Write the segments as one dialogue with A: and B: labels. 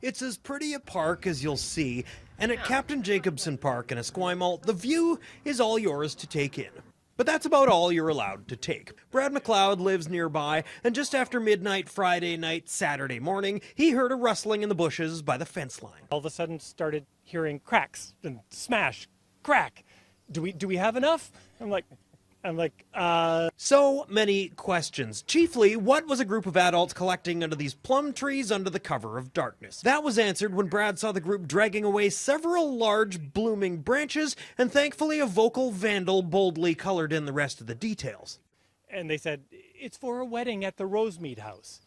A: It's as pretty a park as you'll see, and at Captain Jacobson Park in Esquimalt, the view is all yours to take in. But that's about all you're allowed to take. Brad McLeod lives nearby, and just after midnight Friday night, Saturday morning, he heard a rustling in the bushes by the fence line.
B: All of a sudden started hearing cracks and smash, crack. Do we have enough? I'm like,
A: So many questions. Chiefly, what was a group of adults collecting under these plum trees under the cover of darkness? That was answered when Brad saw the group dragging away several large blooming branches, and thankfully a vocal vandal boldly colored in the rest of the details.
B: And they said, it's for a wedding at the Rosemead House.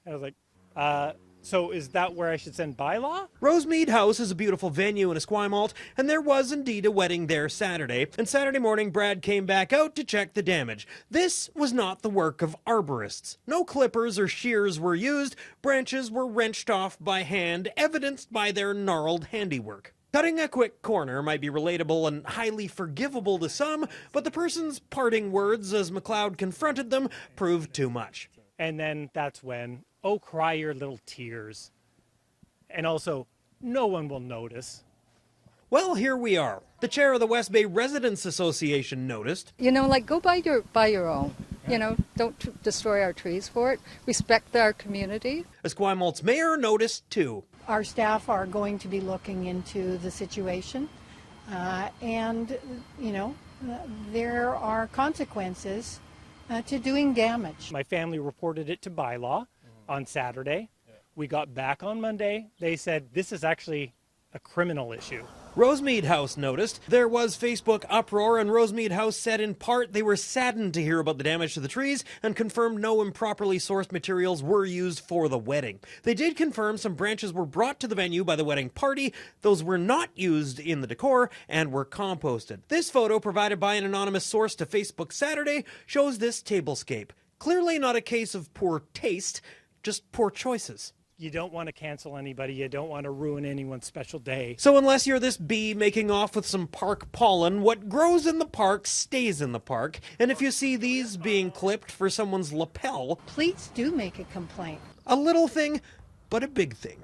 B: And I was like, so is that where I should send bylaw?
A: Rosemead House is a beautiful venue in Esquimalt, and there was indeed a wedding there Saturday. And Saturday morning, Brad came back out to check the damage. This was not the work of arborists. No clippers or shears were used. Branches were wrenched off by hand, evidenced by their gnarled handiwork. Cutting a quick corner might be relatable and highly forgivable to some, but the person's parting words as McLeod confronted them proved too much.
B: And then that's when, oh, cry your little tears. And also, no one will notice.
A: Well, here we are. The chair of the West Bay Residents Association noticed.
C: Go buy your own. Don't destroy our trees for it. Respect our community.
A: Esquimalt's mayor noticed too.
D: Our staff are going to be looking into the situation, and there are consequences to doing damage.
B: My family reported it to bylaw on Saturday. We got back on Monday. They said this is actually a criminal issue.
A: Rosemead House noticed. There was Facebook uproar, and Rosemead House said in part they were saddened to hear about the damage to the trees and confirmed no improperly sourced materials were used for the wedding. They did confirm some branches were brought to the venue by the wedding party. Those were not used in the decor and were composted. This photo, provided by an anonymous source to Facebook Saturday, shows this tablescape. Clearly not a case of poor taste, just poor choices.
B: You don't want to cancel anybody. You don't want to ruin anyone's special day.
A: So unless you're this bee making off with some park pollen, what grows in the park stays in the park. And if you see these being clipped for someone's lapel,
D: Please do make a complaint.
A: a little thing, but a big thing.